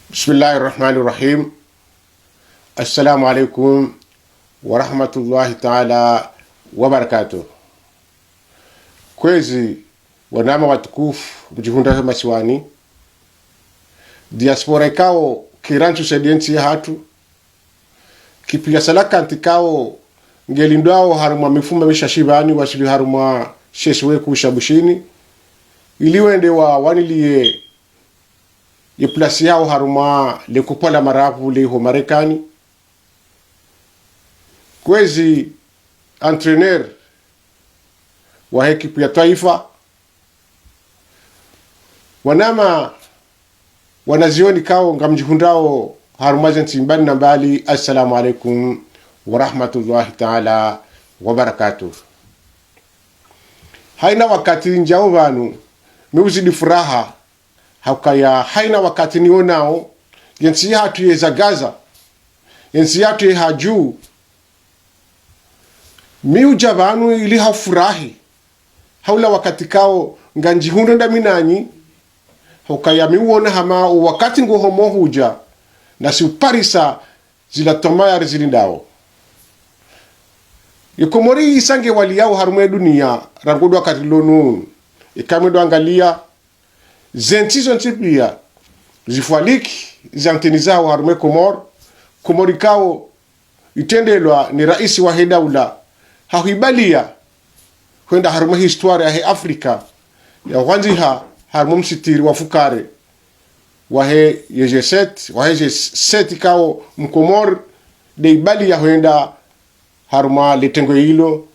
Bismillahirrahmanirrahim. Assalamu alaikum wa rahmatullahi ta'ala wa barakatuh. Kwezi wanama watukufu mjihunda masiwani diaspora ikao kiranchu sediensi hatu kipia salaka antikao ngelindwao harumwa mifume misha shibani wasili harumwa sheswe kushabushini iliwende wa wanilie ye plasi yao haruma le kupola marapu le ho Marekani kwezi entraîneur wa ekipu ya taifa wanama wanazioni kao ngamjihundao haruma zensimbani na mbali. Assalamu alaikum wa rahmatullahi ta'ala wa barakatuh. Haina wakati njao vanu miuzidi furaha haukaya haina wakati nionao yensi hatu yeza Gaza yensi hatu ye haju miuja vanu ili haufurahi haula wakati kao nganjihunda ndaminanyi haukaya miuona hama wakati ngohomo huja na si uparisa zila tomaya rizilindao Yekomori isange wali yao harume dunia rangudu wakati lonu ikamedo angalia zentizo ntipia zifualiki zantenizao harume Komori kao itendelwa ni raisi wa hedaula hahuibalia huenda harume historia ya Afrika ya wanziha harume msitiri wa fukare wahe yeje7 kao mkomor de ibalia huenda haruma letengo hilo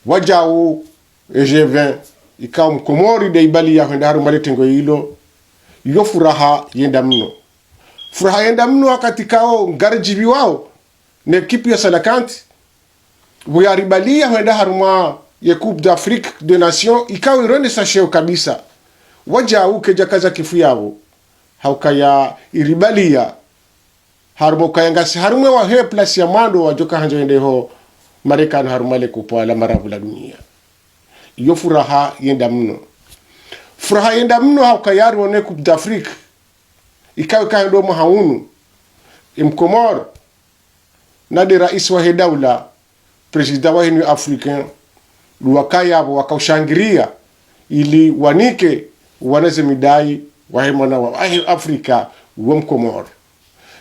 wajau EG20 ikao mkomori de ibali ya huenda haruma letengo hilo yo furaha yenda mno wakati kao ngarijibi wao ne kipi ya Salakanti buyaribalia huenda haruma ye Coupe d'Afrique de Nation ikao irone sasheo kabisa wajau kejakaza kifu yao haukaya iribalia haruma kayangasi haruma wa he plus ya mando wa joka hanjo ende ho Marekani haruma le kupo la marabu la dunia yo furaha yenda mno haukayari wone Coupe d'Afrique ikawe kando mahaunu imkomor na de rais wa hedaula president wa hinu africain luwakaya wakaushangiria ili wanike waneze midai wahemana wa Afrika wa mkomor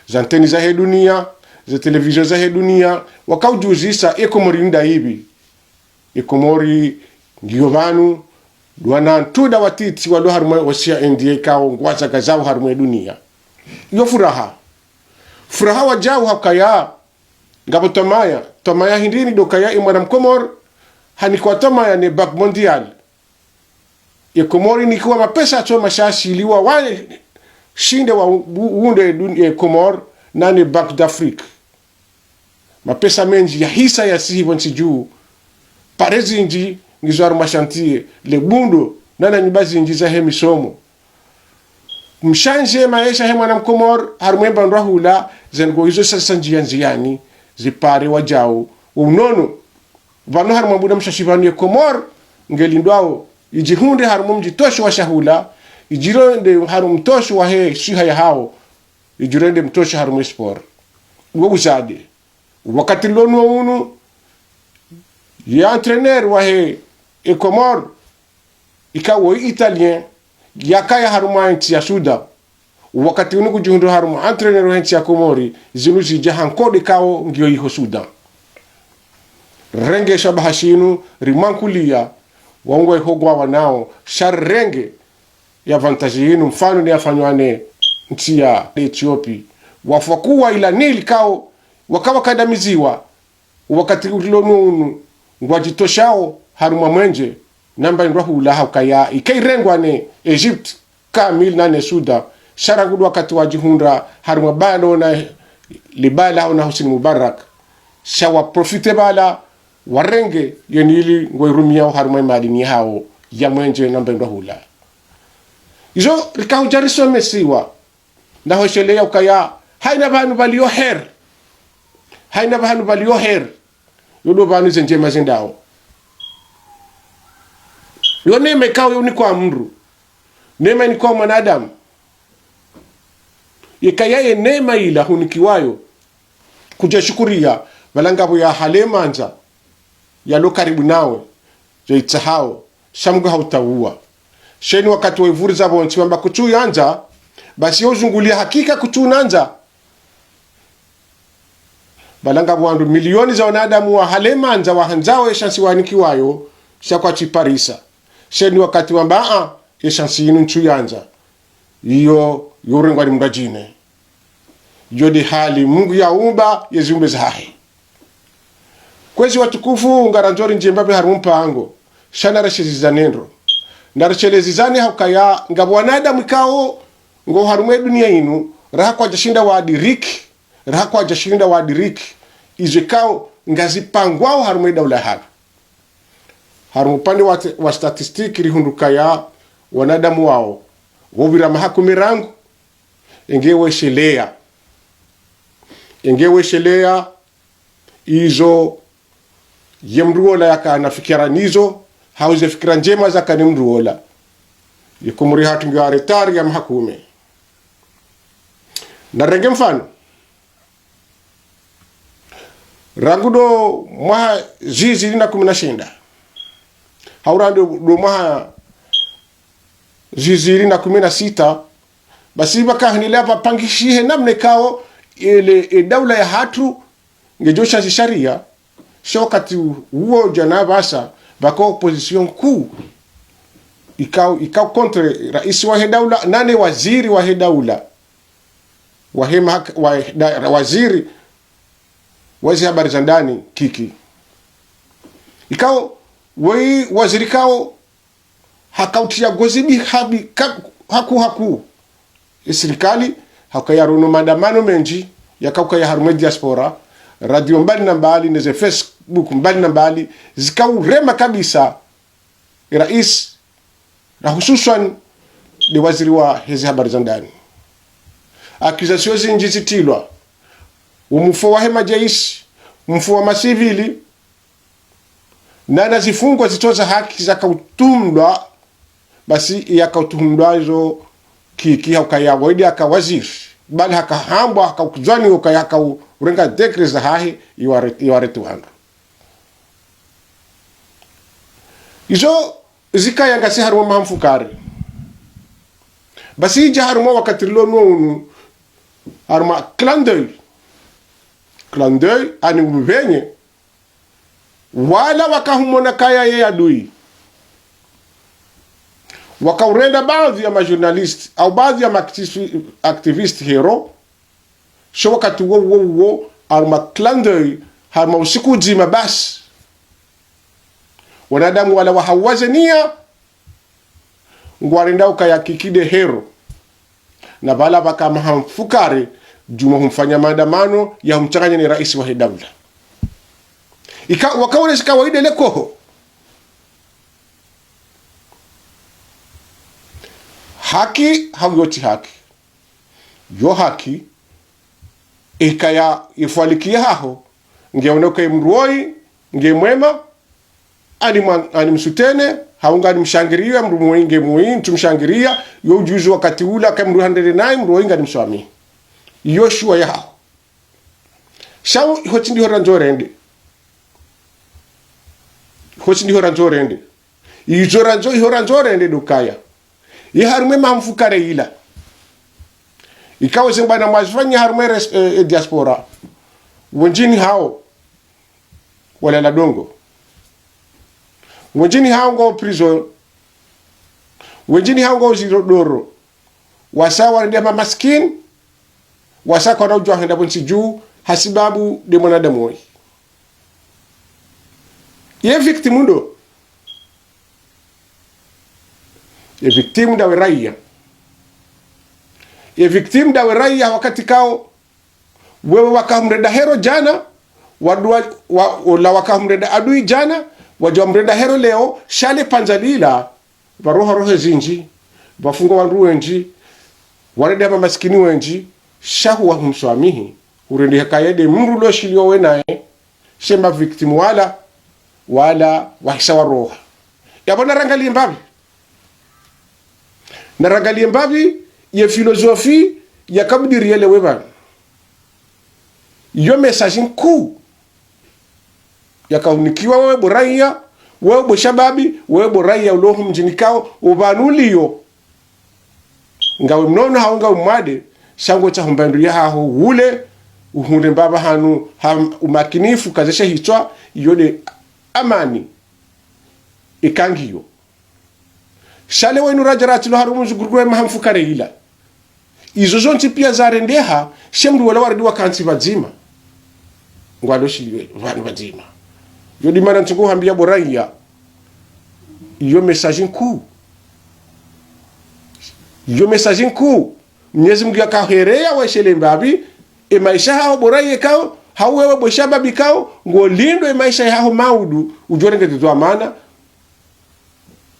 zanteni za he dunia za televizio za he dunia wakaujuzisa Ekomori nda hivi Ekomori Giovanu duana tuda watiti walo haruma wasia NDA kao ngwaza gazao haruma dunia yo furaha wajao hakaya ngabo tomaya hindini dokaya imwana mkomor hanikwa tomaya ne bak mondial Ekomori nikiwa mapesa ato mashashi liwa wale shinde wa unde dunia Komor nane Banque d'Afrique mapesa menji ya hisa ya sihi wansi juu parezi inji ngizuaru mashantie le bundo nana nibazi inji za hemi somo mshanje maisha hema na mkomor harumemba nrahula zengo hizo sasa njiani zipare wajao unono vano harumambuda mshashivani ya Komor ngelindwao ijihunde harumum jitosho wa shahula ijirende harum tosho wa he shiha ya hao ijirende mtosho harum sport uwo uzade wakati lonu unu ya entraîneur wa he Ekomor ikawo italien yakaya haruma nti ya Sudan wakati unu kujihundo harum entraîneur wa nti ya Komori zinuzi jahan kodi kao ngio iho Sudan renge shabahashinu rimankulia wangwe hogwa wanao sharrenge ya vantaji yinu mfano ni afanywane nchi ya Ethiopia wafakuwa ila Nili kao wakawa kadamiziwa wakati ulonunu ngwajitoshao haruma mwenje namba nrahula haukaya ikairengwa ne Egypt kamil nane Suda sharagudu wakati wajihunda haruma bano na libala na Husni Mubarak shawa profite bala warenge yenili ngoirumia haruma madini hao ya mwenje namba nrahula izo rikau jariso mesiwa na hoshelea ukaya haina banu balio her yodo banu zenjema zendao yone mekao yoni kwa mru nema ni kwa mwanadamu yekayaye neema ila hunikiwayo kujashukuria balangabo ya halemanza ya lo karibu nawe jaitahao shamgu hautaua sheni wakati waivuri za bonchi wamba kuchu yanja basi yozungulia hakika kuchu nanja balangabo wandu milioni za wanadamu wa halemanza wa hanzao yeshansi wanikiwayo shakwa chiparisa sheni wakati wamba yeshansi yinu nchu yanja iyo yorengwa ni mrajine yodi hali Mungu ya umba yeziumbe zahe kwezi watukufu ngaranjori njembabe harumpango shana rashiriza nendro narashelezizani haukaya ngabo wanadamu ikao ngo harume dunia inu raha kwa jashinda wa adiriki izo ikao ngazipangwao harume daula hana harumupande wa statistiki rihundukaya wanadamu wao wovira mahakumirangu engeweshelea izo yemruola yakanafikira nizo hauze fikira njema zakani mruola yikumuri hatunga aretari ya mahakume na renge mfano rangudo mwaha zizi lina 16 haurando do mwaha zizi lina 16 basi baka hanile papangishihe namne kao ile daula ya hatu ngejosha sharia shokati huo jana basa bako opposition kuu ikao contre rais wa daula nane waziri wa daula waziri wazi habari za ndani kiki ikao waziri kao hakautia gozibi habi haku serikali hakayaruno maandamano menji yakauka harume diaspora radio mbali na mbali neze Facebook mbali na mbali zikaurema kabisa rais na hususan ni waziri wa hizi habari za ndani accusation zinji zitilwa umufo wa hema jeshi umufo wa masivili na nazifungwa zitoza haki za kautumdwa basi yakautumdwa hizo kiki haukaya wadi akawaziri bali hakahambwa hakakuzani ukayaka urenga decrees za hahi iwaretu wangu izo zikaya ngasi haruma mahamfukari basi ija haruma wakati lonu haruma clandeuil ani uvenye wala wakahumona kaya ye adui wakaurenda baadhi ya majournalist au baadhi ya activist hero sho wakati wo arma clandeuil harma usiku jima basi wanadamu wala wahawazenia ngwarenda ukaya kikide hero na bala baka mahamfukari juma humfanya maandamano ya humchanganya ni rais wa daula wakaone kawaida lekoho haki hawiyoti haki yo haki ikaya ifwalikia haho ngeonoka imruoi ngemwema ani msutene haunga ni mshangiria mruoi ngemui tumshangiria yo ujuzi wakati ula kama mruhandele naye mruoi ngani mswami yoshua ya haho shao hoti ndi horanjorende horanjorende dukaya iharume mamfukare ila ikawa zimbana mwazifanya harume diaspora wenjini hao wala la dongo wenjini hao ngo prison wenjini hao ngo zirodoro wasawa ndia mamaskin wasaka na ujwa henda bonsi juu hasibabu de mwanadamu woi ye victim da raia victim da raia wakati kao wewe wakamreda hero jana la wakamreda adui jana wajamreda hero leo shale panzalila roho zinji wafungo wandu wenji warede hapa maskini wenji shahu wa humswamihi urende hakayede mru lo shilio wenae shema victim wala wahisawa roha yabona rangalie mbabi ye filosofi yakabdiri yele weban yo message ku yakaunikiwa wewe boraiya wewe boshababi wewe boraiya ulohu mjini kao ubanulio ngawe mnono haunga umade shango cha humbandu ya haho ule uhunde mbaba hanu umakinifu kazesha hitwa yode amani ikangiyo shale wenu rajarati lo harumu zugurugwe mahamfukare ila izo zonti pia zarendeha shemdu wala waradi wakansi bazima ngwalo shiliwe vani bazima yodi mara ntungu hambia boraiya iyo message ku Mwenyezi Mungu akaherea washele mbabi maisha hao boraiya kao hao wewe boshababi kao ngolindo maisha hao maudu ujore ngetwa maana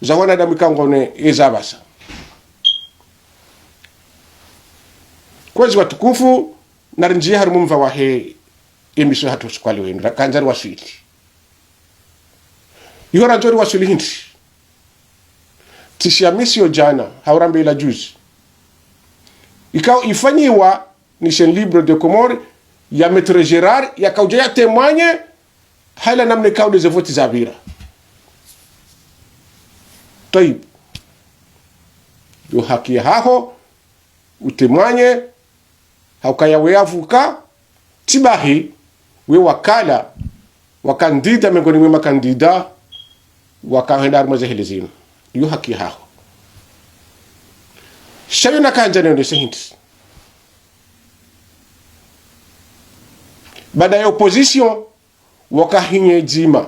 za wanadamu kangone ezabasa kwezi watukufu narinjia harumu mva wahe emisho hatu skwali wenu kanjari waswili yora njori waswili hindi tishiamisio jana haurambe ila juzi ikao ifanyiwa ni chaîne libre de Comores ya Maître Gérard ya kaujaya témoigne hala namne kao des votes zabira طيب yo haki haho utemwanye haukaya weavuka tibahi we wakala wakandida mengoni mwe makandida wakahenda armaze helezino yo haki haho shayo nakanja nende sehinti baada ya opposition wakahinye jima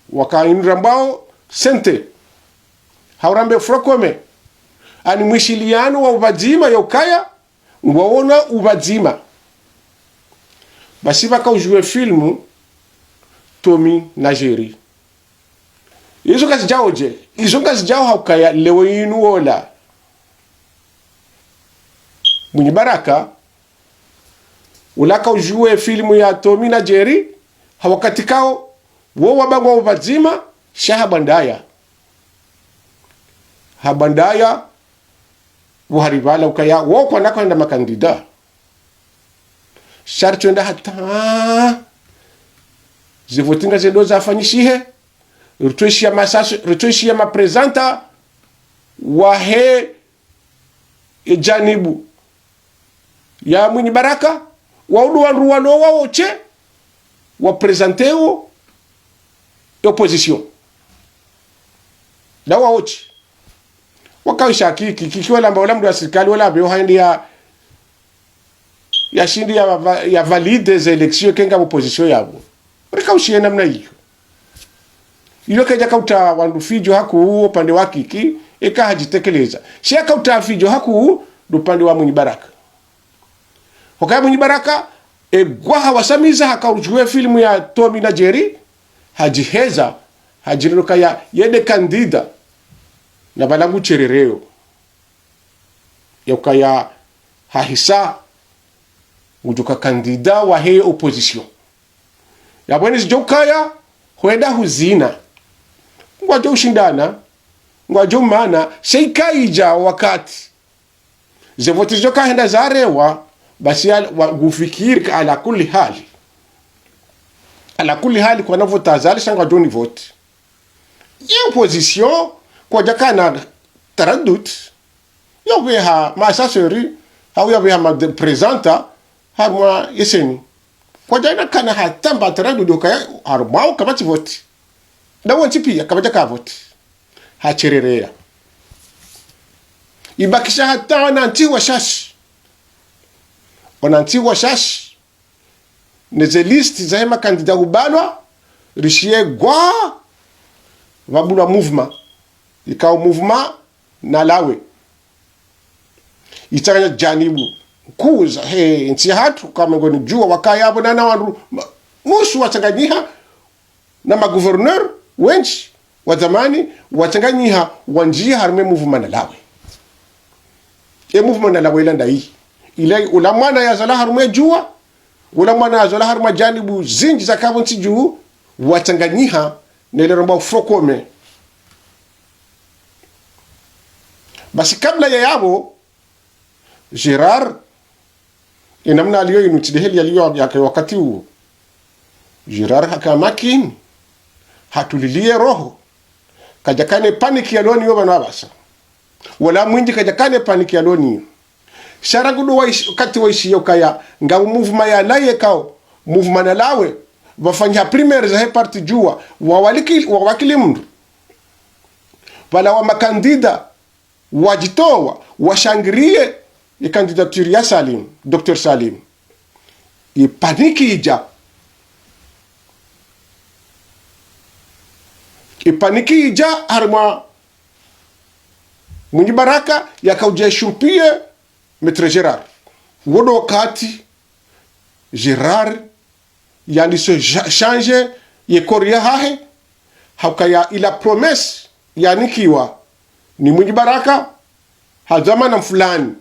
wakainra mbao sente haurambe frokome ani mwishiliano wa ubajima ya ukaya waona ubajima basi baka ujue filmu Tommy na Jerry izo kazi jao haukaya lewe inu ola Mwenye Baraka ulaka ujue filmu ya Tommy na Jerry hawakatikao wo wabangwa ubajima habandaya buharibala ukaya woko nakwenda makandida shartu enda hata zivotinga zedo zafanyishihe rutwishia masasu rutwishia mapresenta wahe janibu ya Mwenye Baraka waudu wanruwano waoche wapresenteo opposition na waoche wakawisha kikiwa lamba wala mdu wa serikali wala mbeo haindi ya shindi ya valide za eleksio kenga opposition yabo rikaushie namna hiyo ilo keja kauta wandu fijo haku upande wa kiki eka hajitekeleza shia kauta fijo haku upande wa Mwenye Baraka wakaya Mwenye Baraka egwaha wasamiza haka ujue filmu ya Tommy na Jerry hajiheza hajiruka ya yede kandida na balangu cherereo ya ukaya hahisa ujuka kandida wa hei opposition ya bwene zijokaya huenda huzina ngwajo ushindana ngwajo mana sheikaija wakati zevoti zijoka henda zarewa basi gufikiri ala kulli hali kwa navota zali shanga joni vote ya opposition kwa jakana taradut yo beha masaseri au ya beha presenta harma yeseni kwa jana kana hatamba taradut ukaya harma kabati vote da wanti pia kabaja ka vote hachererea ibakisha hata nanti wanantiwa shashi neze listi za hema kandida ubalwa rishie gwa wabula movement ikao movement na lawe itanya janibu kuza nchi hatu kama ngoni jua wakaya hapo na wandu musu wachanganyiha na maguverneur wenchi wa zamani wachanganyiha wanjia harme movement na lawe movement na lawe ilanda hii ile ulamwana ya zala harume jua ulamwana ya zala haruma janibu zinji za kabonti juu wachanganyiha na ile romba frokome basi kabla ya yabo Gerard inamna aliyo inutideheli aliyo yake wakati huo. Gerard hakamakini hatulilie roho kajakane paniki yaloni yo bana basa wala mwinji kajakane paniki yaloni sharagudo wakati waishi yokaya nga movement ya laye kao movement na lawe wafanya primaire za parti jua wawakili mndu wala wa makandida wajitowa washangirie ya kandidature ya Salim, Dr. Salim. Ipaniki ija. Ipaniki ija harma Mwinyi Baraka yakauja shumpie Maitre Gerard. Wodo wakati Gerard yani se change ye korea hahe hakaya ila promesse yani kiwa ni Mwinyi Baraka hazamana fulani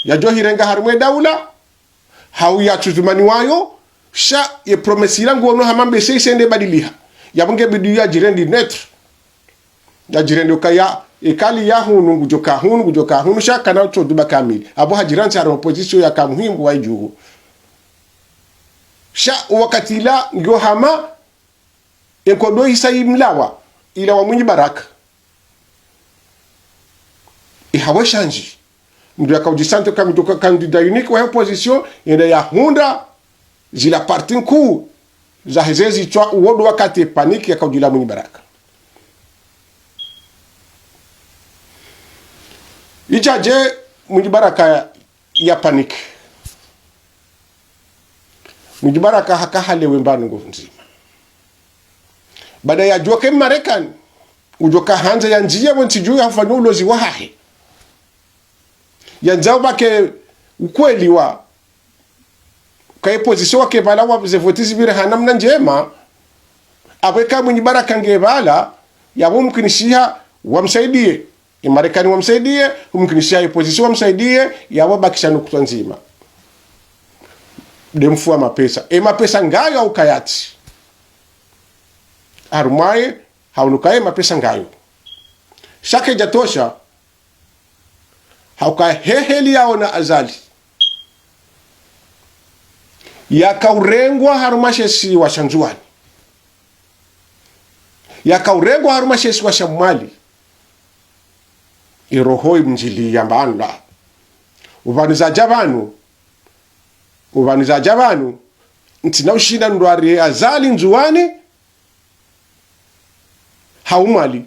ya johirenga harmwe daula hau ya tuzumani wayo sha ye promesse ilangu ono hamambe seisende badiliha ya bunge bidu ya jirendi netre ya jirendi ukaya ikali ya hunu ngujoka hunu sha kana choduba kamili abo hajiranti haro opposition ya kamuhimu wa ijuhu sha wakati ila ngyo hama enkodo isa imlawa ila wa Mwinyi Baraka ihawe shanji mdu ya kaujisante kama mtu kandida unique wa opposition yende ya hunda zila parti nkuu za hezezi chwa uodo wakati paniki ya kaujila Mwinyi Baraka. Ijaje Mwinyi Baraka ya paniki. Mwinyi Baraka hakahale wembanu nguvu nzima. Baada ya juoke Marekani ujoka hanza ya njia wentijuu ya hufanya ulozi wa hahe ya nzao bake ukweli wa kwa position wake bala wa zevotisi vile hanamna njema aweka Mwinyi Baraka ngebala ya mumkinishia wamsaidie Marekani wamsaidie mumkinishia position wamsaidie ya wabakisha nukta nzima demfua mapesa mapesa ngayo au kayati arumwaye haunukaye mapesa ngayo shake jatosha hauka heheli yao na azali yakaurengwa harumashesi wa Shanjuani yakaurengwa harumashesi wa Shamwali irohoi mjili yambanda uvaniza jabanu ntina ushina ndwari azali njuani haumali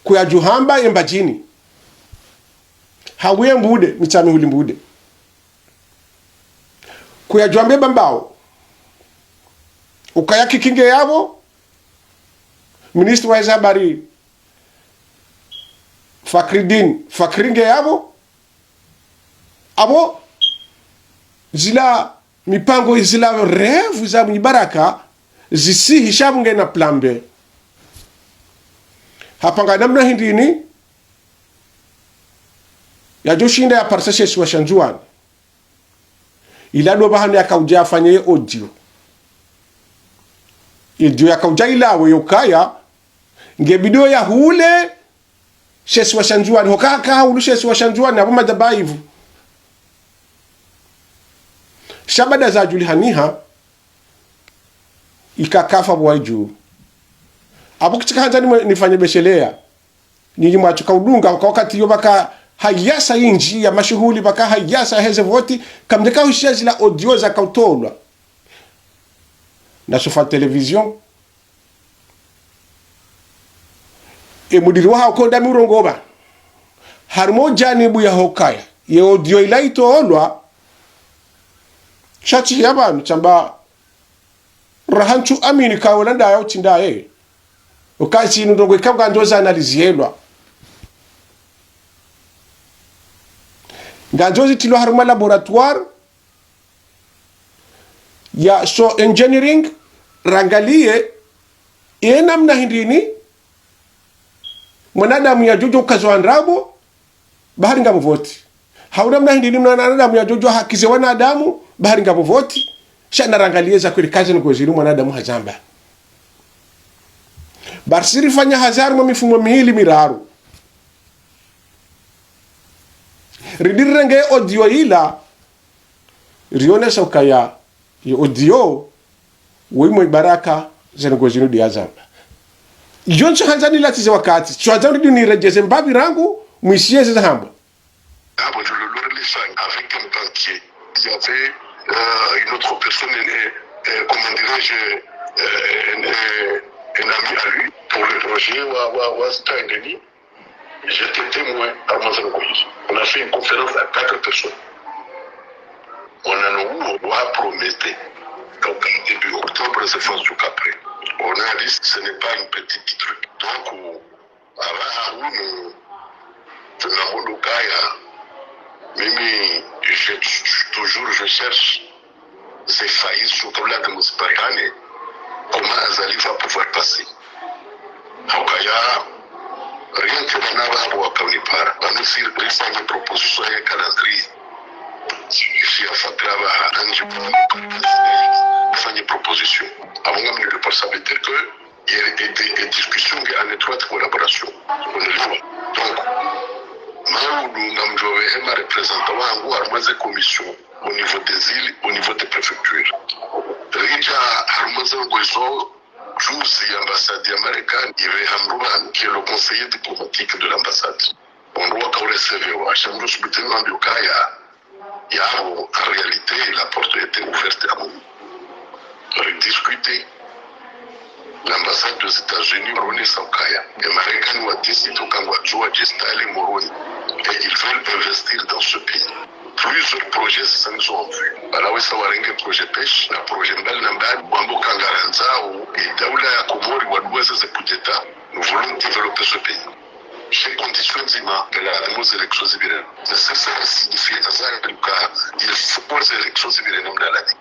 kuyajuhamba embajini hawe mbude michami huli mbude kuyajuambe bambao ukayaki kinge yabo ministri wa habari Fakringe yabo abo zila mipango zila revu za Mwinyi Baraka zisihi shabunge na plambe hapanga namna hindini ya joshinda ya parseshe wa Shanjuani ilado bahani yakauja afanye audio yakauja ilawe yokaya ngebido ya hule shesi wa Shanjuani hokaka hulu shesi wa Shanjuani hapo madabaivu shabada za julihaniha ikakafa waju abu kitika hanzani nifanye beshelea nyinyi mwachuka udunga kwa wakati yo baka hayasa inji ya mashuhuli baka hayasa heze voti kamdeka ushia zila audio za kautolwa na sofa television mudiri wa ukonda mirongoba harmo janibu ya hokaya ye audio ilaito olwa shachi yabanu chamba rahanchu amini kawolanda yao tindaye ukachi ndongo ikabwa ndoza analizielwa ngajozi tilo haruma laboratoire ya so engineering rangalie namna hindini mwanadamu ya jojo ukazwa ndrabo bahari ngamuvoti hauna mna hindini mwanadamu ya jojo hakize wanadamu bahari ngamuvoti shana rangalie za kweli kazi ngoziru mwanadamu hazamba barsiri fanya hazaru mifumo mihili miraru ridirenge audio ila rionesha ukaya yo audio wimo baraka zengo zinu diazamba joncho hanzani latize wakati chwazandu ni rejeze mbabi rangu mwisieze za hamba. Je le relais avec un banquier. Il y avait une autre personne, comment dirais-je, un ami à lui pour le projet Wastangani. J'étais témoin à Mazangoïs. On a fait une conférence à 4 personnes. On a promis. Donc, début octobre, c'est fin du après. On a dit que ce n'est pas une petite truc. Donc, avant, nous mimi je cherche ces failles sur le de Moussipagane, comment Azali va pouvoir passer. Rien que l'on a à Kaunipara, on a fait une proposition et un calendrier. Si on fait travailler, on fait une proposition. Avant même de passer, ça veut dire qu'il y a des discussions en étroite collaboration. Donc, ma représentant a commission au niveau des îles, au niveau des préfectures. Rija Harmaza Goizo, Jouzi, ambassade américaine, Yves Hamrouban, qui est le conseiller diplomatique de l'ambassade. On doit qu'on recevait à Chambre Soubitement de Kaya. Il y a en réalité, la porte était ouverte à nous. Rediscuter. L'ambassade des États-Unis, Moroni Saukaya, les Américains ont décidé qu'Angwajua Gestali Moroni, et ils veulent investir dans ce pays. Plusieurs projets se sont en vue. Alors, ça va être un projet pêche, un projet Mbal Nambad, Wambo Kangaranza, et Daoula Yakomori, Wadouaza Zeputeta. Nous voulons développer ce pays. Chez conditions de la démos élections civiles, ça signifie qu'il faut les élections civiles dans la vie.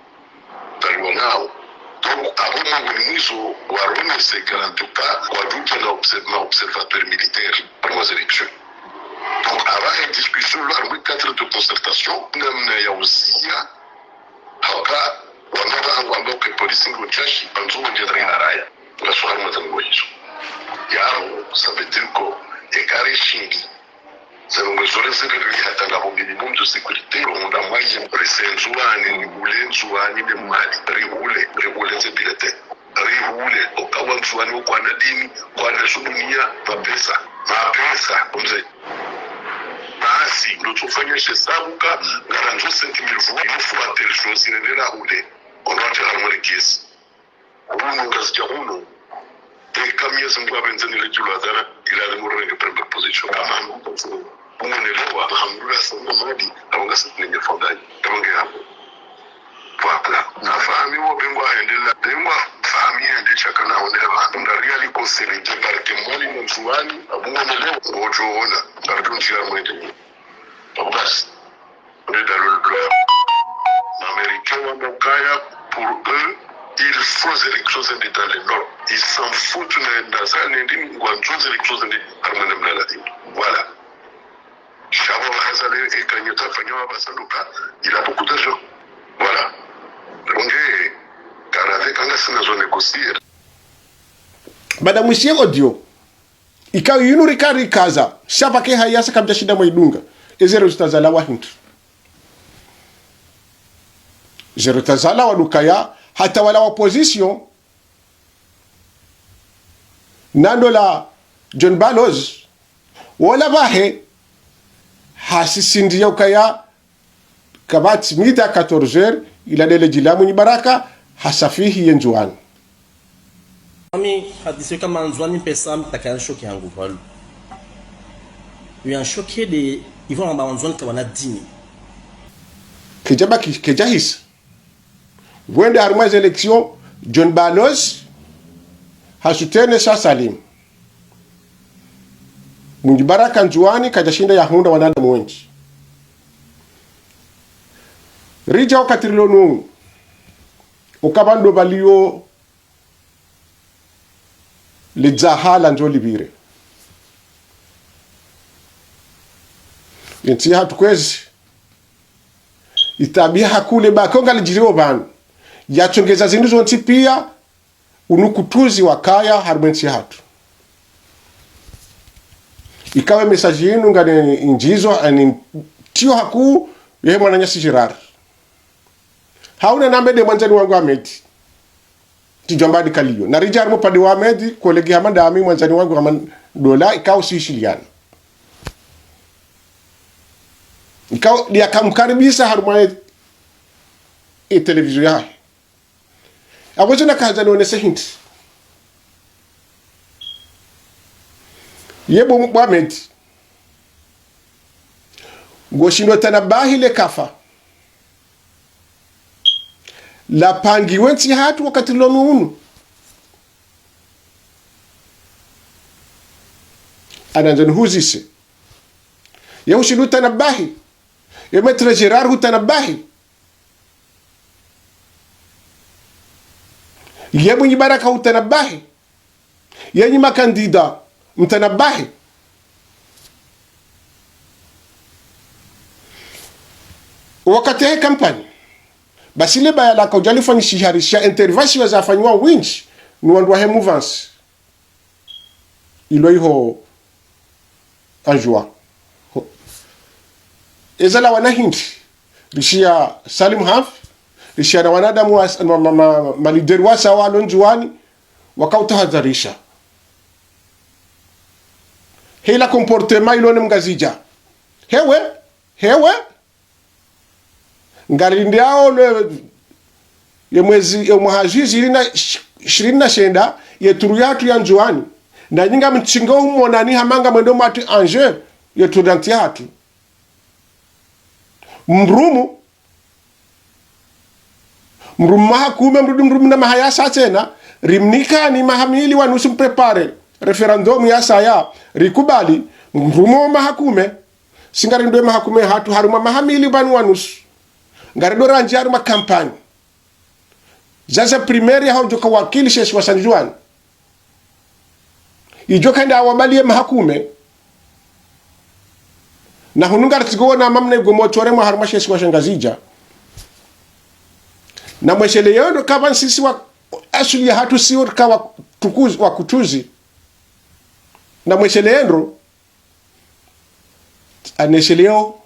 Donc, avant Mouinizo, Warone, c'est qu'en tout cas, Guadeloupe est un observateur militaire pour les élections. Donc, avant la discussion, il y a eu 4 de concertation. Il y a aussi, que police en Gochashi, en tout cas, il y a la soirée de Moïse. Ça veut dire que les carrés Shingi, c'est un minimum de sécurité. On a moyen de Zouani, Rouler, Zouani, de Mali, Rouler, c'est piloté. Rouler, au Kawan Zouani, au Kwanadini, Kwanasunia, Mapesa, comme ça. Basi, notre famille chez Sabuka, garantie 5 000 voix, il faut à telle chose, il est là roulé. On doit faire la caisse. On a un et comme il y a un peu de temps, il a demandé une première position. On est là, alhamdoulilah, c'est un madi, avant que cette ligne fondaille. Voilà. La famille, on peut voir la famille, de chacun, on est là. On a réalisé qu'on s'est dit, par que moi, les Moussouani, on est là, on joue, on a tiré à moins de nous. Donc, on est dans le bloc. Les Américains, pour eux, il faut les élections dans le nord. Ils s'en foutent dans ça, ils les élections dans le voilà. Il a beaucoup d'argent. Voilà. Donc, quand on a négocié. Madame Monsieur audio. Ikawa yunu rikari kaza. Shapa ke hayasa kabja shida mwaidunga. Ezero zitazala wa hintu. Zero tazala wa dukaya. Hata wala opposition. Nando la John Balloz. Wala bahe. Hasisindia ukaya. Kabati mida 14h. Ila dele jilamu baraka. Hasafihi yenjuani. Ami hadisi kama Nzwani pesa mtakaya shoki yangu valu. Uyan shoki de Yvon amba Nzwani tawana dini. Kijaba kijahis. Wende harumaz élection John Balloz hasutene sa Salim. Munjibaraka Nzwani kajashinda ya hunda wanada mwenji. Rija ukatirilo ukabando balio lidzahala njo libire. Yenti hatukwezi itabia hakule bakonga lijiriwo banu yachongeza zindu zonti pia unukutuzi wakaya harumenti hatu ikawe mesaji yinu ngane injizo ani tiyo haku yehe mwananya sijirari hauna nambe de mwanzani wangu Ahmed tijombadi kaliyo na rija harimo padi wa Ahmed kolegi hamanda ami mwanzani wangu kama dola ikao sishiliana ikao dia kamkaribisa harimo television yae awozo na kaza nonese hinti yebo Ahmed goshino tanabahi le kafa la pangi wensi hatu wakati lonu unu ananzani huzise ya ushinu tanabahi ya metre Gerard hu tanabahi ya mwenye baraka hu tanabahi ya nyima kandida mtanabahi wakati hii kampani basi le baya la kaujali fanishiharisha intervention za fanywa winch ni wandu wa mouvance ilo iho anjua ezala wana hindi rishia Salim Haf rishia na wanadamu wa malideri wa sawa lonjuani wakautahadharisha hela comportement ilo mgazija hewe ngalindi yao le ye mwezi ya mwahajizi ilina 29 ye turu yatu ya njuani na nyinga mchingo humonani hamanga mwendo mati anje ye tudanti hatu mrumu mahakume mrumu na mahayasa tena rimnika ni mahamili wanusu mprepare referendum ya saya rikubali mrumu mahakume singarindwe mahakume hatu haruma mahamili banu wanusu ngarido ranjari ma kampani zaza primeri hao joka wakili sheshi wa San Juan ijoka nda wabali mahakume na hunungar tigo na mamne gomo chore ma harma sheshi wa Shangazija na mweshele yondo kama sisi wa asuli ya hatu siur kawa tukuzi wa kutuzi na mweshele yendo anesheleo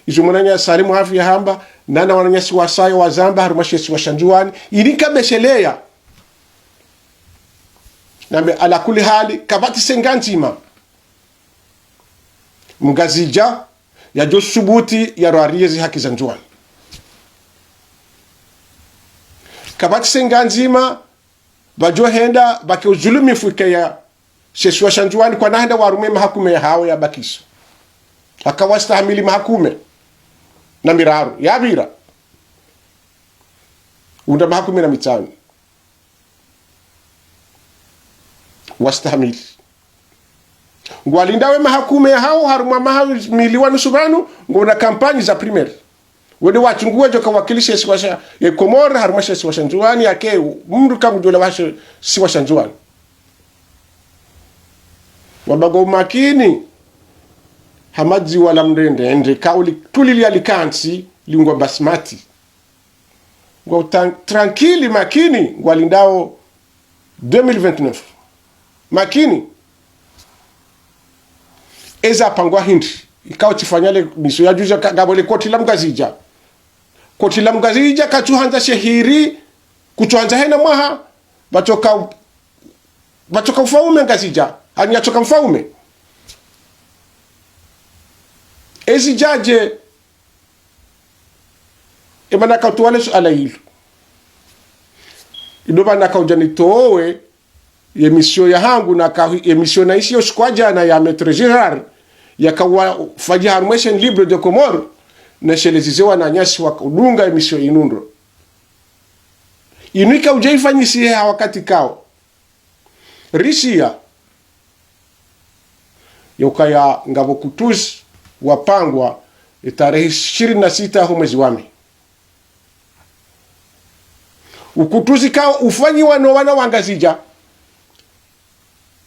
ijumunanya Salimu Haf ya hamba nana wananyasi wasayo wa Zamba harumashesi wa Shanjuani ilika beshelea nambe ala kuli hali kabati senganzima mgazija ya josubuti ya roariezi haki za Njuani kabati senganzima bajo henda baki uzulumi fuke ya shesi wa Shanjuani kwa nahenda warume mahakume ya hao ya bakiso akawasta hamili mahakume na miraru ya bira unda mahakume na mitano wastahamili ngwalindawe mahakume hao haruma mahamili wanu subanu ngona kampani za primaire wede wachunguwe joka wakilishe siwasha ya Komoro haruma siwasha Njuani yake mndu kamu dola washa siwasha Njuani wabago makini hamadzi wala mrende ende kauli tulili alikansi lingwa basmati ngwa tranquille makini ngwalindao 2029 makini eza pangwa hindi ikao chifanyale miso ya juja gabole koti la mgazija kachuhanza shehiri kuchuhanza hena mwaha bachoka ufaume ngazija anyachoka mfaume ezi jaje emana kautuwale su ala ilu idoba na kaujanitowe emisio ya hangu na emisio na isi yoshkwaja na ya Maître Gérard ya kawa faji harmeshen libre de Comore na shelezizewa na nyasi wa kudunga emisio inundo inuika ujaifanyisi ya wakati kao risia yokaya ngabo kutuzi wapangwa tarehe 26 mwezi wame ukutuzi kao ufanyi wana wangazija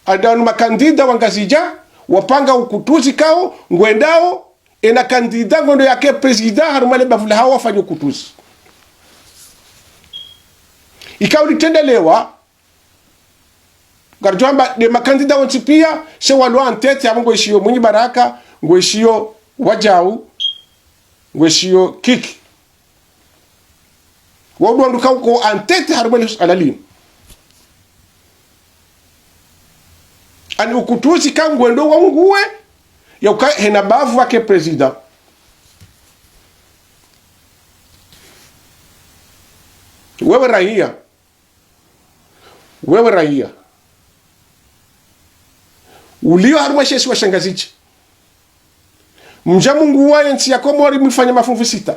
adanu makandida wangazija wapanga ukutuzi kao ngwendao ena kandida ngondo yake president harumale bavula hawa wafanyi ukutuzi ikao litendelewa garjwamba de makandida wantipia se walwa antete ya mungo ishiyo Mwinyi Baraka ngweshio Wajau ngweshio Kiki wadu anduka uko antete harumele alalini ani ukutuzi kangwendo wanguwe ya uka hena bavu wake president wewe raia ulio haruma shesi wa shangazichi mja Mungu wa nchi ya Komori mwifanya mafuvu sita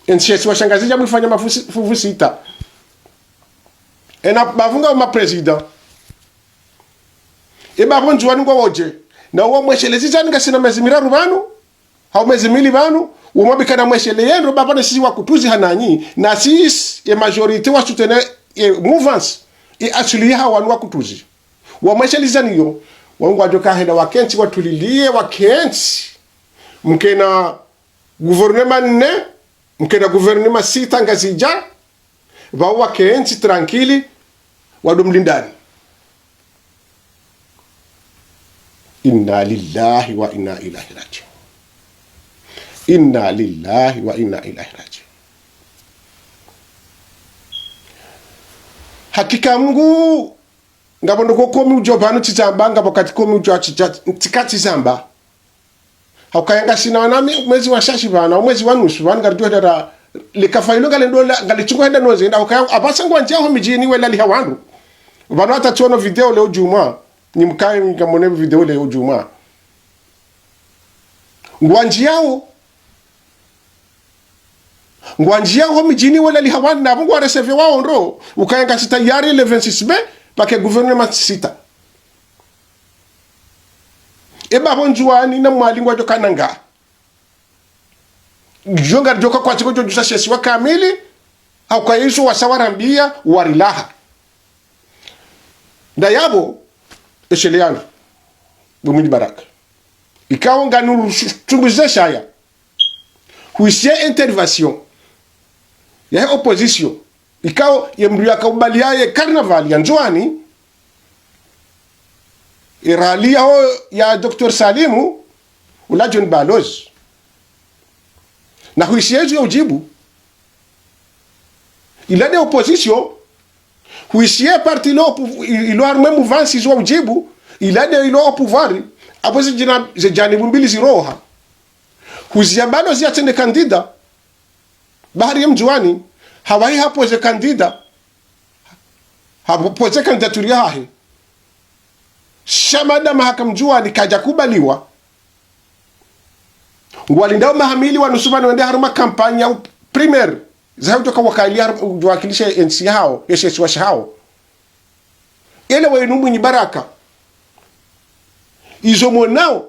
nchi shesi wa shangazichi mwifanya mafuvu sita ena bavunga wa president eba bonju wanu woje na uwa mweshelezi zani kasina mezimira rubanu hau mezimili banu umabika na mweshele yendo babane sisi wakutuzi hananyi na sisi e majorite wa soutenir e mouvance e asuliha wanu wakutuzi wa mweshele zani yo wangu wajoka henda wakensi watulilie wakensi mkena gouvernement ne mkena gouvernement sita ngazija wa wakensi tranquili wadomlindani. Inna lillahi wa inna ilahi rajiun. Inna lillahi wa inna ilahi rajiun. Hakika Mungu ngabondo komi ujobanu tizamba ngabo kati komi ujo tikati zamba. Haukayanga sina wanami mwezi wa shashi bana mwezi wa nusu bana garjo dara likafailo galendo galichungo henda noze nda hukayanga abasangu anja ho mijini wela li hawandu. Bana hata tuono video leo Juma ni mkae nikamone video leo Juma. Ngwanji yao mijini wala li hawandu na mungu wa reserve wao ndo ukayanga sita yari le 26B pake gouvernement sita. Eba bonjuani na mwalingu wa joka nanga. Jonga joka kwa chiko jojusa shesi wa kamili au kwa yesu wa sawarambia warilaha. Nda yabo esheleana bumidi baraka. Ikawa nganu tumbuze shaya. Huisie intervention ya opposition. Ikawa yemruya kaubaliaye carnaval ya njuani iralia ho ya Dr. Salimu ula John Balozi na huisiezu ya ujibu ila de opposition huisie parti ilo arme mouvance izo ujibu ila de ilo pouvoir apozi jina jani bumbili ziroha huisia Balozi ya tende kandida bahari ya mjuani hawai hapo ze kandida hapo ze kandidaturi yahe shamada mahakamjua nikaja kubaliwa walindao mahamili wanusumani wende haruma kampanya au primaire za kutoka wakilisha NC hao yeshesi wa hao ele wainumu ni baraka izo mwanao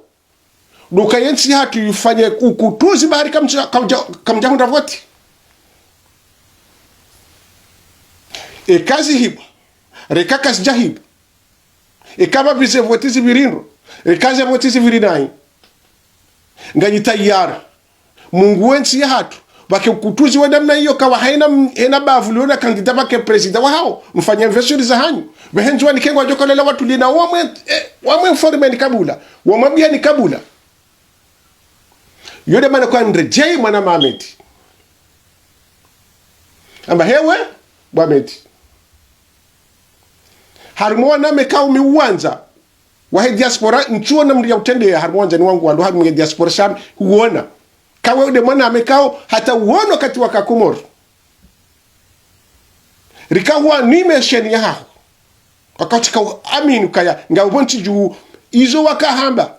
duka NC hatu yufanye ukutuzi bahari kamja hunda voti kazi hiba rekaka sijahiba kama bize votizi virindo kazi votizi virinai ngani tayara Mungu wensi ya hatu bake ukutuzi wa namna hiyo kawa haina bavu liona kandida bake president wa hao mfanya investiture za hanyu behenjwa ni kengwa joka lela watu lina wamwe informe ni kabula wamwambia ni kabula yode mana kwa ndrejei mwana mameti amba hewe bwameti harumona mekao miuanza wahe diaspora nchuo na mria utende ya harumona ni wangu wandu harumu diaspora shami huona kawe ude mwana mekao hata uono kati waka Komoro rika huwa nime sheni ya hao wakati ka aminu kaya nga ubonchi juu izo waka hamba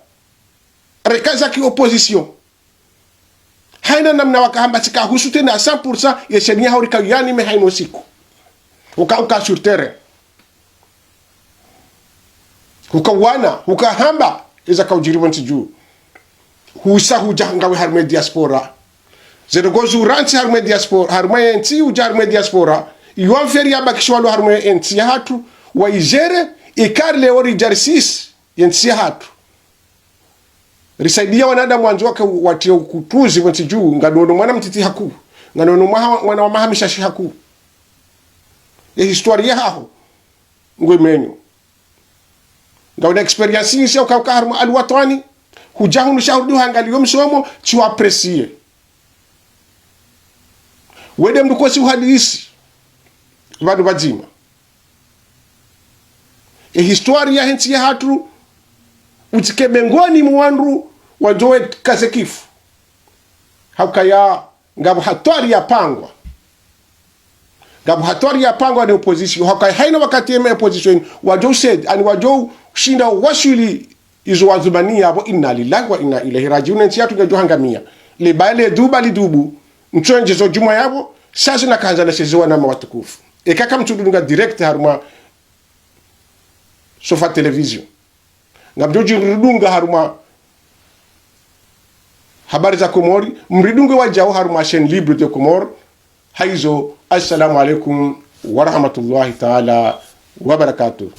rika zaki opposition haina namna waka hamba tika husute na 100% ya sheni ya hao rika yani me haino siku uka sur terrain hukawana hukahamba iza kaujiri wanti juu husa hujangawe harme diaspora zero gozu ranci harme diaspora harme enti uja harme diaspora iwan feri ya bakishwalo harme enti hatu wa izere ikarle ori jarsis enti hatu risaidia wanada mwanzo wake watia kutuzi wanti juu ngadono mwana mtiti haku ngadono mwana wa mahamisha shi haku ya historia haho ngwe menyo ngauna experience insi ukauka harma alwatani hujahunu shahudu hangalio msomo chiwa aprecie wede mdukosi uhadisi vadu vazima historia hensi ya hatu utike mengoni mwandu wajoe kazekifu haukaya ngabu hatwari ya pangwa ni opposition haukaya haina wakati ya opposition wajoe said ani wajoe shinda washili izo wazumania abo inna lillahi wa inna ilaihi rajiun hensi hatu ngajo hangamia le baile duba lidubu mchonje zo juma yabo sasa na kanza na sezo na mawatukufu ekaka mtudunga direct haruma sofa television ngabjoji mridunga haruma habari za Komori mridunga wajao haruma chaîne libre de Comore haizo. Assalamu alaikum wa rahmatullahi ta'ala wa barakatuh.